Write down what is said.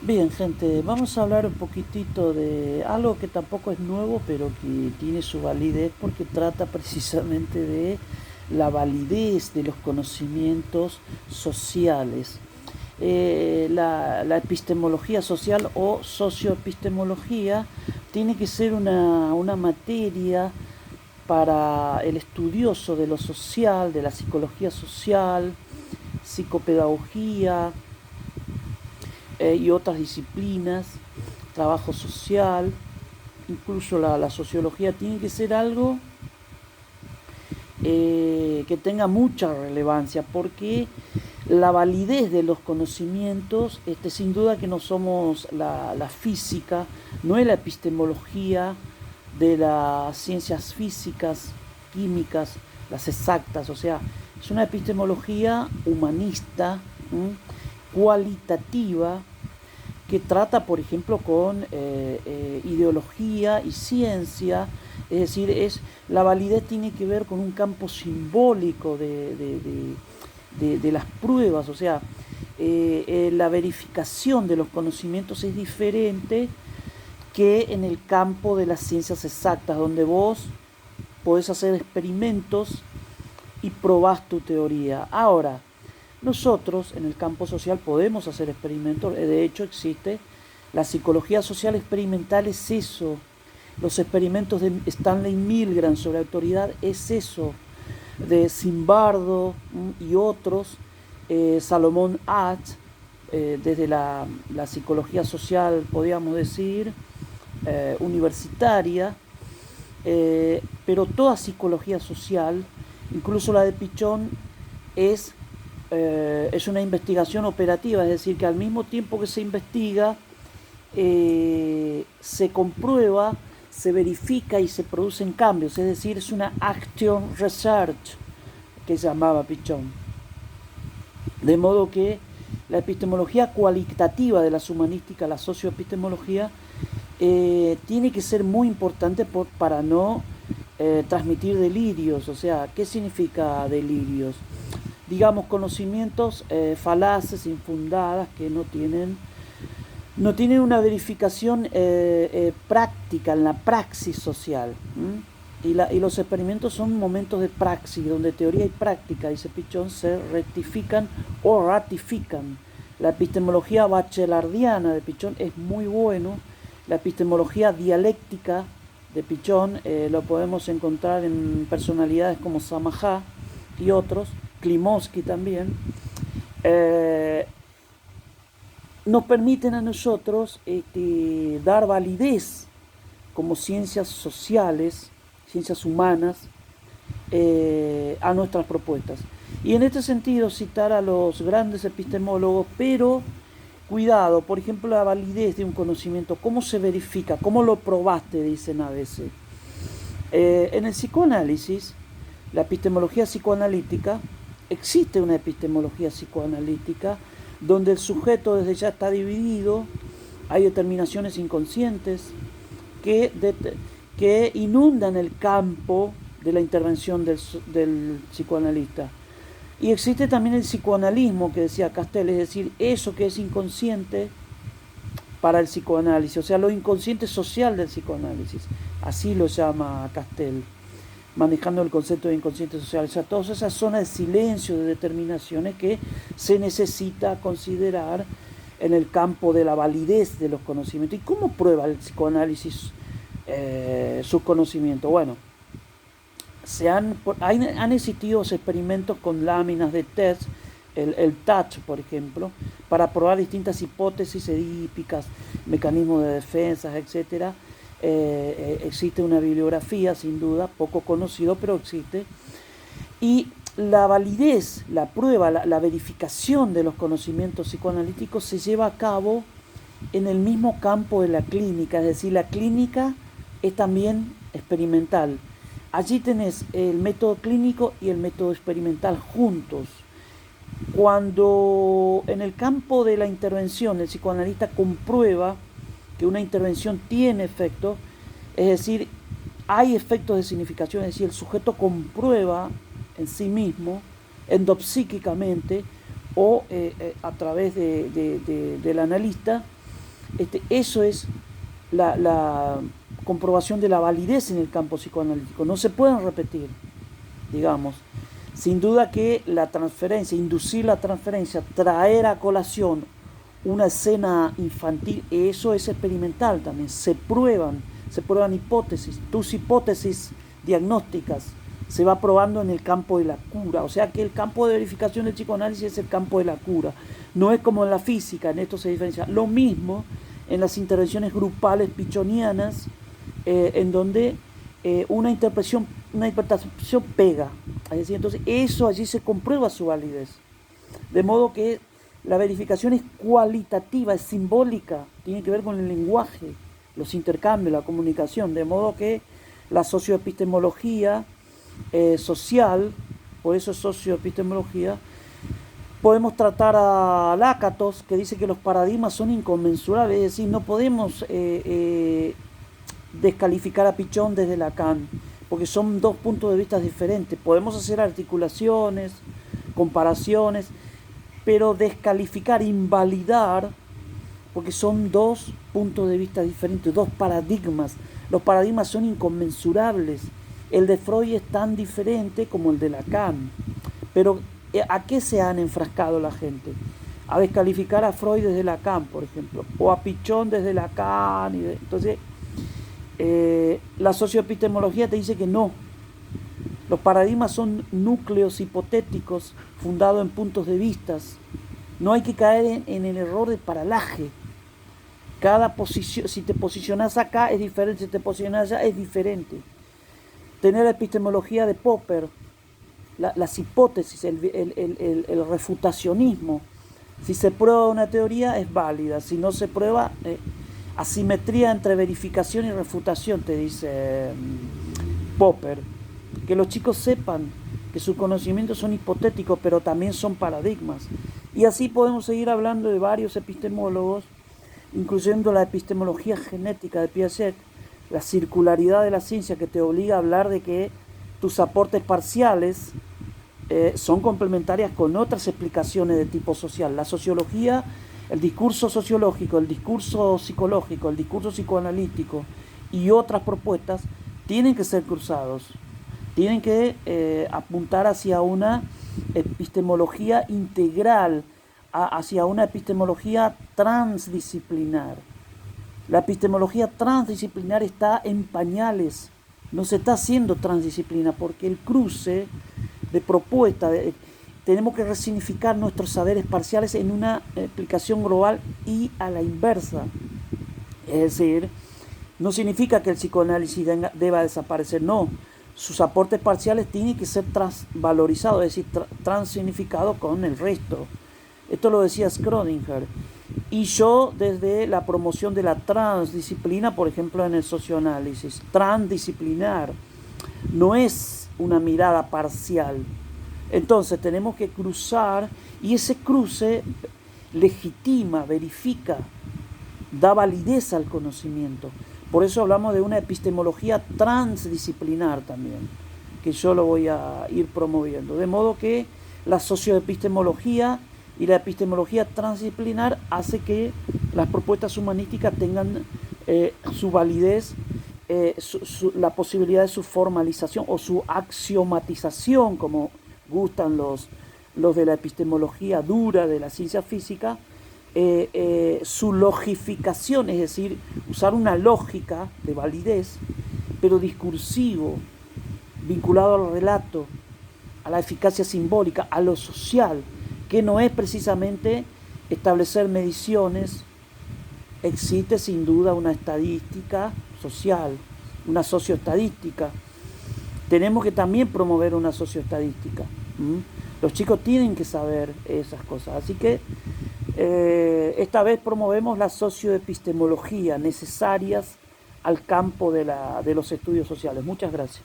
Bien, gente, vamos a hablar un poquitito de algo que tampoco es nuevo, pero que tiene su validez porque trata precisamente de la validez de los conocimientos sociales. La epistemología social o socioepistemología tiene que ser una materia para el estudioso de lo social, de la psicología social, psicopedagogía, y otras disciplinas, trabajo social, incluso la sociología, tiene que ser algo que tenga mucha relevancia, porque la validez de los conocimientos, sin duda que no somos la física, no es la epistemología de las ciencias físicas, químicas, las exactas, o sea, es una epistemología humanista, cualitativa, que trata, por ejemplo, con ideología y ciencia, es decir, la validez tiene que ver con un campo simbólico de las pruebas, o sea, la verificación de los conocimientos es diferente que en el campo de las ciencias exactas, donde vos podés hacer experimentos y probás tu teoría. Ahora, nosotros en el campo social podemos hacer experimentos, de hecho existe la psicología social experimental, es eso. Los experimentos de Stanley Milgram sobre autoridad es eso, de Zimbardo y otros, Salomón Asch, desde la psicología social, podríamos decir, universitaria, pero toda psicología social, incluso la de Pichón, es es una investigación operativa, es decir, que al mismo tiempo que se investiga, se comprueba, se verifica y se producen cambios, es decir, es una action research que llamaba Pichón. De modo que la epistemología cualitativa de las humanísticas, la socioepistemología, tiene que ser muy importante para no transmitir delirios. O sea, ¿qué significa delirios? Digamos, conocimientos falaces, infundadas, que no tienen una verificación práctica en la praxis social. Y los experimentos son momentos de praxis, donde teoría y práctica, dice Pichón, se rectifican o ratifican. La epistemología bachelardiana de Pichón es muy bueno. La epistemología dialéctica de Pichón lo podemos encontrar en personalidades como Samajá y otros, Klimovsky también. Eh, Nos permiten a nosotros dar validez como ciencias sociales, ciencias humanas, a nuestras propuestas. Y en este sentido citar a los grandes epistemólogos, pero cuidado, por ejemplo, la validez de un conocimiento, ¿cómo se verifica? ¿Cómo lo probaste? Dicen a veces. En el psicoanálisis, la epistemología psicoanalítica, existe una epistemología psicoanalítica donde el sujeto desde ya está dividido, hay determinaciones inconscientes que, que inundan el campo de la intervención del psicoanalista. Y existe también el psicoanalismo que decía Castel, es decir, eso que es inconsciente para el psicoanálisis, o sea, lo inconsciente social del psicoanálisis, así lo llama Castel, manejando el concepto de inconsciente social, o sea, todas esas zonas de silencio, de determinaciones que se necesita considerar en el campo de la validez de los conocimientos. ¿Y cómo prueba el psicoanálisis sus conocimientos? Bueno, han existido experimentos con láminas de test, el TOUCH, por ejemplo, para probar distintas hipótesis edípicas, mecanismos de defensa, etcétera. Existe una bibliografía, sin duda, poco conocido, pero existe. Y la validez, la prueba, la verificación de los conocimientos psicoanalíticos se lleva a cabo en el mismo campo de la clínica, es decir, la clínica es también experimental. Allí tenés el método clínico y el método experimental juntos. Cuando en el campo de la intervención el psicoanalista comprueba que una intervención tiene efecto, es decir, hay efectos de significación, es decir, el sujeto comprueba en sí mismo, endopsíquicamente o a través del analista, Eso es la comprobación de la validez en el campo psicoanalítico. No se pueden repetir, digamos. Sin duda que la transferencia, inducir la transferencia, traer a colación una escena infantil, eso es experimental también. Se prueban hipótesis. Tus hipótesis diagnósticas se va probando en el campo de la cura. O sea que el campo de verificación del psicoanálisis es el campo de la cura. No es como en la física, en esto se diferencia. Lo mismo en las intervenciones grupales pichonianas, en donde una interpretación pega. Es decir, entonces eso allí se comprueba su validez. De modo que la verificación es cualitativa, es simbólica, tiene que ver con el lenguaje, los intercambios, la comunicación. De modo que la socioepistemología social, por eso es socioepistemología, podemos tratar a Lakatos, que dice que los paradigmas son inconmensurables, es decir, no podemos descalificar a Pichon desde Lacan, porque son dos puntos de vista diferentes. Podemos hacer articulaciones, comparaciones, pero descalificar, invalidar, porque son dos puntos de vista diferentes, dos paradigmas. Los paradigmas son inconmensurables. El de Freud es tan diferente como el de Lacan. Pero ¿a qué se han enfrascado la gente? A descalificar a Freud desde Lacan, por ejemplo, o a Pichon desde Lacan. Entonces, la socioepistemología te dice que no. Los paradigmas son núcleos hipotéticos fundados en puntos de vista. No hay que caer en el error de paralaje. Cada posición, si te posicionas acá es diferente, si te posicionas allá es diferente. Tener la epistemología de Popper, las hipótesis, el refutacionismo. Si se prueba una teoría es válida, si no se prueba, asimetría entre verificación y refutación, te dice Popper. Que los chicos sepan que sus conocimientos son hipotéticos, pero también son paradigmas. Y así podemos seguir hablando de varios epistemólogos, incluyendo la epistemología genética de Piaget, la circularidad de la ciencia, que te obliga a hablar de que tus aportes parciales son complementarias con otras explicaciones de tipo social. La sociología, el discurso sociológico, el discurso psicológico, el discurso psicoanalítico y otras propuestas tienen que ser cruzados. Tienen que apuntar hacia una epistemología integral, hacia una epistemología transdisciplinar. La epistemología transdisciplinar está en pañales, no se está haciendo transdisciplina, porque el cruce de propuestas, tenemos que resignificar nuestros saberes parciales en una explicación global y a la inversa. Es decir, no significa que el psicoanálisis deba desaparecer, no. Sus aportes parciales tienen que ser transvalorizados, es decir, transignificados con el resto. Esto lo decía Schrödinger. Y yo, desde la promoción de la transdisciplina, por ejemplo, en el socioanálisis, transdisciplinar no es una mirada parcial. Entonces tenemos que cruzar, y ese cruce legitima, verifica, da validez al conocimiento. Por eso hablamos de una epistemología transdisciplinar también, que yo lo voy a ir promoviendo. De modo que la socioepistemología y la epistemología transdisciplinar hace que las propuestas humanísticas tengan su validez, la posibilidad de su formalización o su axiomatización, como gustan los de la epistemología dura de la ciencia física, su logificación, es decir, usar una lógica de validez, pero discursivo, vinculado al relato, a la eficacia simbólica, a lo social, que no es precisamente establecer mediciones. Existe sin duda una estadística social, una socioestadística. Tenemos que también promover una socioestadística. Los chicos tienen que saber esas cosas. Así que esta vez promovemos la socioepistemología necesarias al campo de los estudios sociales. Muchas gracias.